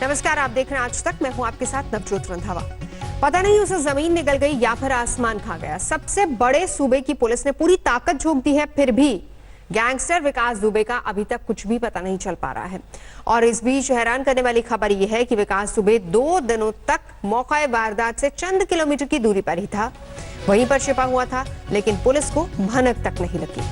नमस्कार, आप देख रहे हैं आज तक। मैं हूं आपके साथ नवजोत रंधावा। पता नहीं उसे जमीन निगल गई या फिर आसमान खा गया। सबसे बड़े सूबे की पुलिस ने पूरी ताकत झोंक दी है, फिर भी गैंगस्टर विकास दुबे का अभी तक कुछ भी पता नहीं चल पा रहा है। और इस बीच हैरान करने वाली खबर यह है कि विकास दुबे 2 दिनों तक मौका वारदात से चंद किलोमीटर की दूरी पर ही था, वहीं पर छिपा हुआ था, लेकिन पुलिस को भनक तक नहीं लगी।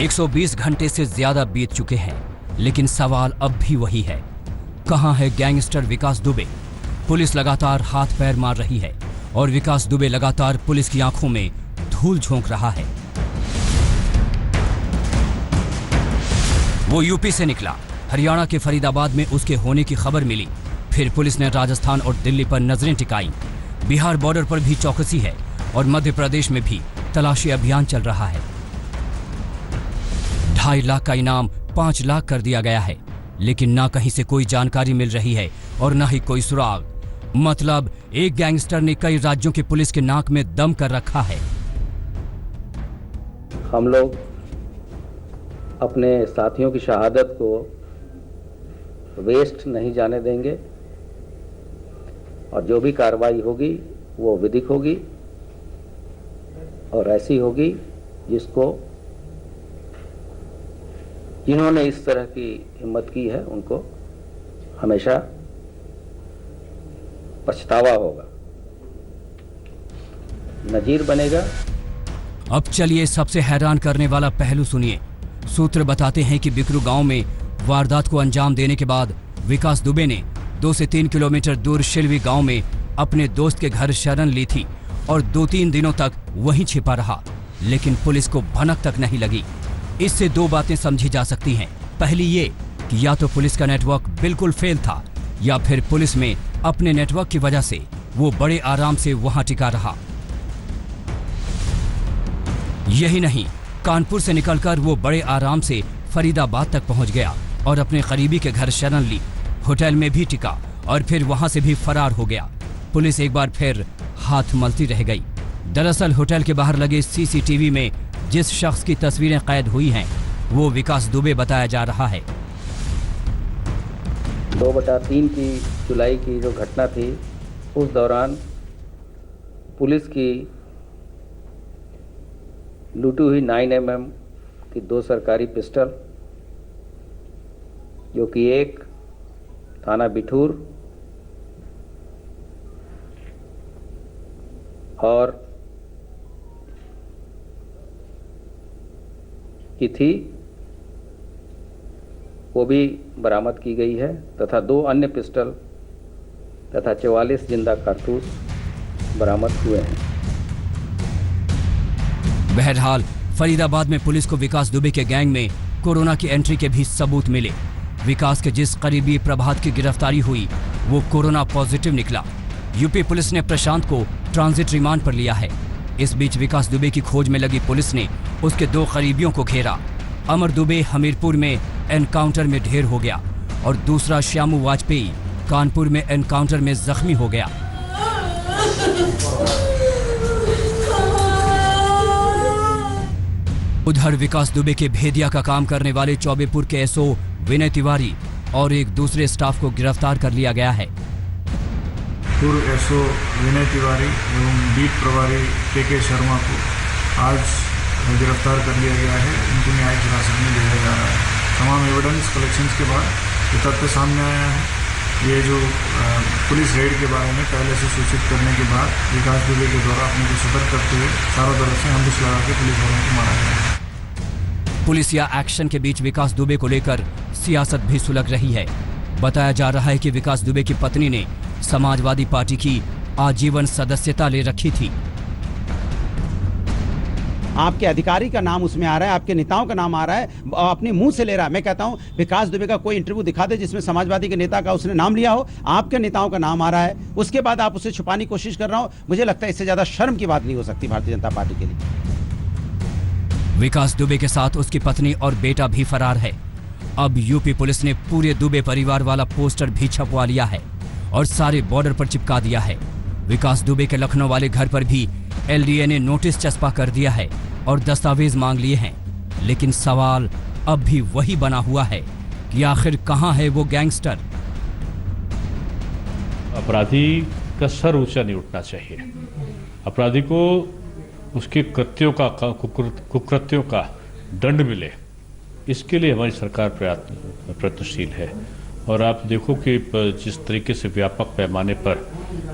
120 घंटे से ज्यादा बीत चुके हैं, लेकिन सवाल अब भी वही है, कहां है गैंगस्टर विकास दुबे? पुलिस लगातार हाथ पैर मार रही है और विकास दुबे लगातार पुलिस की आंखों में धूल झोंक रहा है। वो यूपी से निकला, हरियाणा के फरीदाबाद में उसके होने की खबर मिली। फिर पुलिस ने राजस्थान और दिल्ली पर नजरें टिकाई। बिहार बॉर्डर पर भी चौकसी है और मध्य प्रदेश में भी तलाशी अभियान चल रहा है। 2.5 लाख का इनाम 5 लाख कर दिया गया है, लेकिन ना कहीं से कोई जानकारी मिल रही है और ना ही कोई सुराग। मतलब एक गैंगस्टर ने कई राज्यों की पुलिस के नाक में दम कर रखा है। हम लोग अपने साथियों की शहादत को वेस्ट नहीं जाने देंगे और जो भी कार्रवाई होगी वो विधिक होगी और ऐसी होगी जिसको जिन्होंने इस तरह की हिम्मत की है उनको हमेशा पछतावा होगा, नजीर बनेगा। अब चलिए सबसे हैरान करने वाला पहलू सुनिए। सूत्र बताते हैं कि बिकरू गांव में वारदात को अंजाम देने के बाद विकास दुबे ने 2 से 3 किलोमीटर दूर शिलवी गांव में अपने दोस्त के घर शरण ली थी और 2-3 दिनों तक वहीं छिपा रहा, लेकिन पुलिस को भनक तक नहीं लगी। इससे 2 बातें समझी जा सकती हैं। पहली ये कि या तो पुलिस का नेटवर्क बिल्कुल फेल था या फिर पुलिस में अपने नेटवर्क की वजह से वो बड़े आराम से वहां टिका रहा। यही नहीं, कानपुर से निकलकर वो बड़े आराम से फरीदाबाद तक पहुंच गया और अपने करीबी के घर शरण ली, होटल में भी टिका और फिर वहां से भी फरार हो गया। पुलिस एक बार फिर हाथ मलती रह गई। दरअसल होटल के बाहर लगे सीसीटीवी में जिस शख्स की तस्वीरें कैद हुई हैं, वो विकास दुबे बताया जा रहा है। 2/3 की जुलाई की जो घटना थी, उस दौरान पुलिस की लूटी हुई 9mm की 2 सरकारी पिस्टल, जो कि एक थाना बिठूर और की थी, वो भी बरामद की गई है तथा 2 अन्य पिस्टल तथा 44 जिंदा कारतूस बरामद हुए हैं। बहरहाल फरीदाबाद में पुलिस को विकास दुबे के गैंग में कोरोना की एंट्री के भी सबूत मिले। विकास के जिस करीबी प्रभात की गिरफ्तारी हुई वो कोरोना पॉजिटिव निकला। यूपी पुलिस ने प्रशांत को ट्रांजिट रिमांड पर लिया है। इस बीच विकास दुबे की खोज में लगी पुलिस ने उसके 2 करीबियों को घेरा। अमर दुबे हमीरपुर में एनकाउंटर में ढेर हो गया और दूसरा श्यामू वाजपेयी कानपुर में एनकाउंटर में जख्मी हो गया। उधर विकास दुबे के भेदिया का काम करने वाले चौबेपुर के एसओ विनय तिवारी और एक दूसरे स्टाफ को गिरफ्तार कर लिया गया है। पूर्व एसओ विनय तिवारी एवं बीट प्रभारी के शर्मा को आज गिरफ्तार कर लिया गया है। इनको न्यायिक हिरासत में लिया जा रहा है। तमाम एविडेंस कलेक्शंस के बाद ये तथ्य सामने आया है। ये जो पुलिस रेड के बारे में पहले से सूचित करने के बाद विकास दुबे के द्वारा अपने को सतर्क करते हुए चारों तरफ से हमलिश लगा के पुलिस वालों को मारा गया है। पुलिस या एक्शन के बीच विकास दुबे को लेकर सियासत भी सुलग रही है। बताया जा रहा है कि विकास दुबे की पत्नी ने समाजवादी पार्टी की आजीवन सदस्यता ले रखी थी। आपके अधिकारी का नाम उसमें आ रहा है, आपके नेताओं का नाम आ रहा है, अपने मुंह से ले रहा है। मैं कहता हूं विकास दुबे का कोई इंटरव्यू दिखा दे जिसमें समाजवादी के नेता का उसने नाम लिया हो, आपके नेताओं का नाम आ रहा है, उसके बाद आप उसे छुपाने की कोशिश कर रहा हो। मुझे लगता है इससे ज्यादा शर्म की बात नहीं हो सकती भारतीय जनता पार्टी के लिए। विकास दुबे के साथ उसकी पत्नी और बेटा भी फरार है। अब यूपी पुलिस ने पूरे दुबे परिवार वाला पोस्टर भी छपवा लिया है और सारे बॉर्डर पर चिपका दिया है। विकास दुबे के लखनऊ वाले घर पर भी एलडीए ने नोटिस चस्पा कर दिया है और दस्तावेज मांग लिए हैं। लेकिन सवाल अब भी वही बना हुआ है कि आखिर कहां है वो गैंगस्टर। अपराधी का सर ऊंचा नहीं उठना चाहिए। अपराधी को उसके कृत्यों का कुकृत्यों का दंड मिले, इसके लिए हमारी सरकार प्रयत्नशील है। और आप देखो कि जिस तरीके से व्यापक पैमाने पर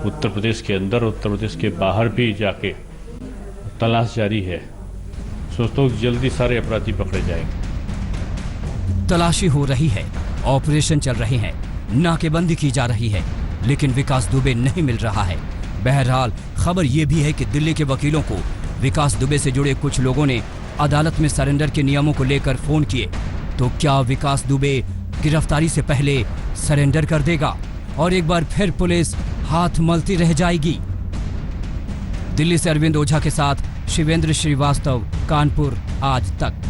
उत्तर प्रदेश के अंदर, उत्तर प्रदेश के बाहर भी जाके तलाश जारी है। सोचता हूँ जल्दी सारे अपराधी पकड़े जाएंगे। तलाशी हो रही है, ऑपरेशन चल रहे हैं, नाकेबंदी की जा रही है, लेकिन विकास दुबे नहीं मिल रहा है। बहरहाल खबर यह भी है कि दिल्ली के वकीलों को विकास दुबे से जुड़े कुछ लोगों ने अदालत में सरेंडर के नियमों को लेकर फोन किए। तो क्या विकास दुबे गिरफ्तारी से पहले सरेंडर कर देगा और एक बार फिर पुलिस हाथ मलती रह जाएगी? दिल्ली से अरविंद ओझा के साथ शिवेंद्र श्रीवास्तव, कानपुर आज तक।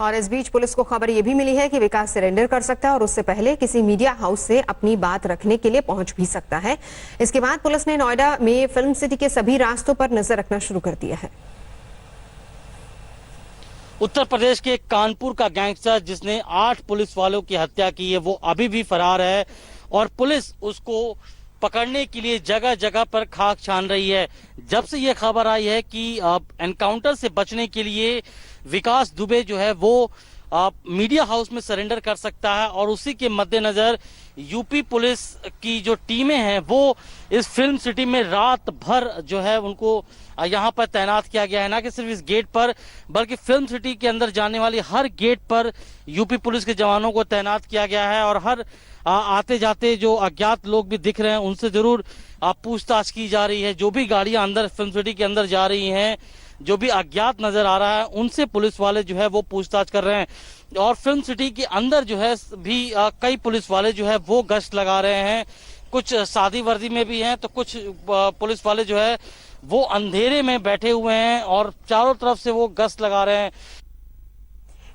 और इस बीच पुलिस को खबर यह भी मिली है कि विकास सरेंडर कर सकता है और उससे पहले किसी मीडिया हाउस से अपनी बात रखने के लिए पहुंच भी सकता है। इसके बाद पुलिस ने नोएडा में फिल्म सिटी के सभी रास्तों पर नजर रखना शुरू कर दिया है। उत्तर प्रदेश के कानपुर का गैंगस्टर जिसने 8 पुलिस वालों की हत्या की है, वो अभी भी फरार है और पुलिस उसको पकड़ने के लिए जगह जगह पर खाक छान रही है। जब से ये खबर आई है कि एनकाउंटर से बचने के लिए विकास दुबे जो है वो मीडिया हाउस में सरेंडर कर सकता है और उसी के मद्देनजर यूपी पुलिस की जो टीमें हैं वो इस फिल्म सिटी में रात भर जो है उनको यहाँ पर तैनात किया गया है। ना कि सिर्फ इस गेट पर बल्कि फिल्म सिटी के अंदर जाने वाली हर गेट पर यूपी पुलिस के जवानों को तैनात किया गया है और हर आते जाते जो अज्ञात लोग भी दिख रहे हैं उनसे जरूर पूछताछ की जा रही है। जो भी गाड़ियां अंदर फिल्म सिटी के अंदर जा रही हैं, जो भी अज्ञात नजर आ रहा है, उनसे पुलिस वाले जो है वो पूछताछ कर रहे हैं। और फिल्म सिटी के अंदर जो है भी कई पुलिस वाले जो है वो गश्त लगा रहे हैं। कुछ सादी वर्दी में भी हैं तो कुछ पुलिस वाले जो है वो अंधेरे में बैठे हुए हैं और चारों तरफ से वो गश्त लगा रहे हैं।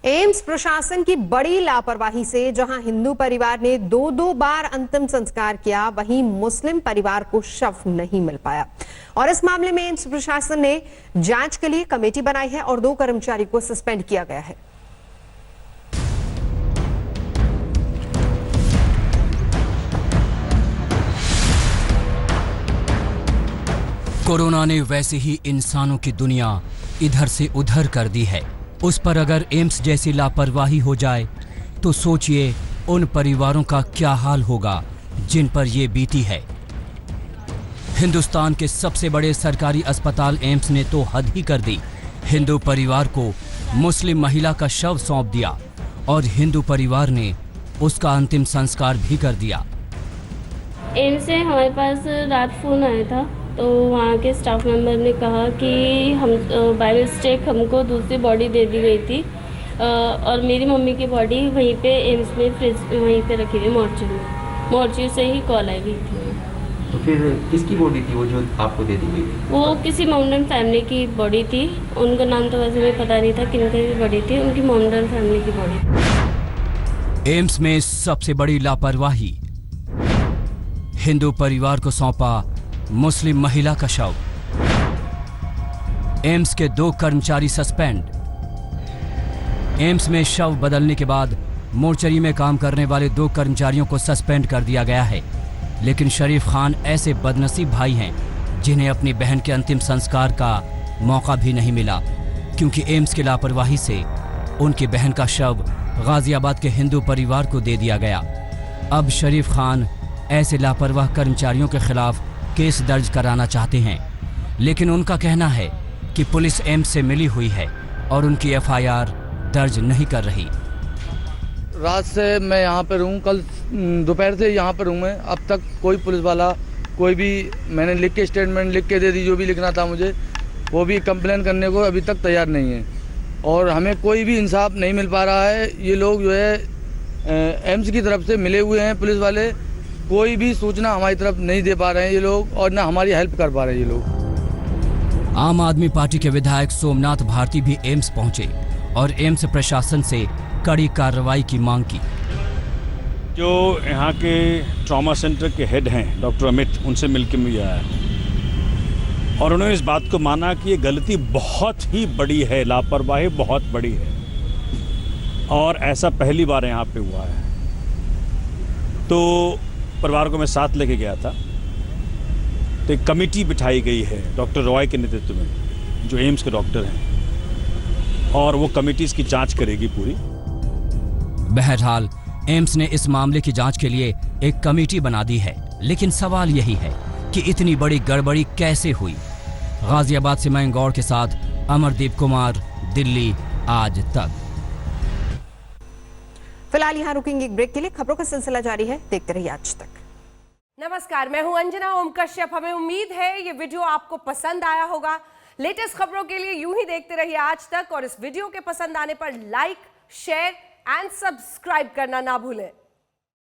एम्स प्रशासन की बड़ी लापरवाही से जहां हिंदू परिवार ने 2-2 बार अंतिम संस्कार किया, वहीं मुस्लिम परिवार को शव नहीं मिल पाया। और इस मामले में एम्स प्रशासन ने जांच के लिए कमेटी बनाई है और 2 कर्मचारी को सस्पेंड किया गया है। कोरोना ने वैसे ही इंसानों की दुनिया इधर से उधर कर दी है। उस पर अगर एम्स जैसी लापरवाही हो जाए तो सोचिए उन परिवारों का क्या हाल होगा जिन पर यह बीती है। हिंदुस्तान के सबसे बड़े सरकारी अस्पताल एम्स ने तो हद ही कर दी। हिंदू परिवार को मुस्लिम महिला का शव सौंप दिया और हिंदू परिवार ने उसका अंतिम संस्कार भी कर दिया। एम्स से हमारे पास रात फोन आया था तो वहाँ के स्टाफ मेंबर ने कहा कि हम बाय मिस्टेक हमको दूसरी बॉडी दे दी गई थी और मेरी मम्मी की बॉडी वहीं पे एम्स में फ्रिज वहीं पे रखी हुई मोर्चरी में। मोर्चरी से ही कॉल आई गई थी। तो फिर किसकी बॉडी थी वो जो आपको दे दी गई? वो किसी मोमडन फैमिली की बॉडी थी। उनका नाम तो वैसे मुझे पता नहीं था किनकी बॉडी थी। उनकी मोमडन फैमिली की बॉडी। एम्स में सबसे बड़ी लापरवाही, हिंदू परिवार को सौंपा मुस्लिम महिला का शव। एम्स के 2 कर्मचारी सस्पेंड। एम्स में शव बदलने के बाद मोर्चरी में काम करने वाले 2 कर्मचारियों को सस्पेंड कर दिया गया है। लेकिन शरीफ खान ऐसे बदनसीब भाई हैं जिन्हें अपनी बहन के अंतिम संस्कार का मौका भी नहीं मिला, क्योंकि एम्स की लापरवाही से उनकी बहन का शव गाजियाबाद के हिंदू परिवार को दे दिया गया। अब शरीफ खान ऐसे लापरवाह कर्मचारियों के खिलाफ केस दर्ज कराना चाहते हैं, लेकिन उनका कहना है कि पुलिस एम्स से मिली हुई है और उनकी एफआईआर दर्ज नहीं कर रही। रात से मैं यहाँ पर हूँ, कल दोपहर से यहाँ पर हूँ मैं। अब तक कोई पुलिस वाला कोई भी, मैंने लिख के स्टेटमेंट लिख के दे दी जो भी लिखना था मुझे, वो भी कंप्लेन करने को अभी तक तैयार नहीं है और हमें कोई भी इंसाफ नहीं मिल पा रहा है। ये लोग जो है एम्स की तरफ से मिले हुए हैं पुलिस वाले, कोई भी सूचना हमारी तरफ नहीं दे पा रहे हैं ये लोग और ना हमारी हेल्प कर पा रहे हैं ये लोग। आम आदमी पार्टी के विधायक सोमनाथ भारती भी एम्स पहुंचे और एम्स प्रशासन से कड़ी कार्रवाई की मांग की। जो यहाँ के ट्रॉमा सेंटर के हेड हैं डॉक्टर अमित, उनसे मिलकर मुझे आया और उन्होंने इस बात को माना कि ये गलती बहुत ही बड़ी है, लापरवाही बहुत बड़ी है और ऐसा पहली बार यहाँ पे हुआ है। तो परिवार को मैं साथ लेके गया था, तो एक कमेटी बिठाई गई है डॉक्टर रॉय के नेतृत्व में, जो एम्स के डॉक्टर हैं, और वो कमेटी इसकी जांच करेगी पूरी। बहरहाल एम्स ने इस मामले की जांच के लिए एक कमेटी बना दी है, लेकिन सवाल यही है कि इतनी बड़ी गड़बड़ी कैसे हुई। गाजियाबाद से मैं गौड़ के साथ अमरदीप कुमार, दिल्ली आज तक। फिलहाल यहाँ रुकेंगे एक ब्रेक के लिए। खबरों का सिलसिला जारी है, देखते रहिए आज तक। नमस्कार, मैं हूं अंजना ओम कश्यप। हमें उम्मीद है ये वीडियो आपको पसंद आया होगा। लेटेस्ट खबरों के लिए यूं ही देखते रहिए आज तक और इस वीडियो के पसंद आने पर लाइक, शेयर एंड सब्सक्राइब करना ना भूलें।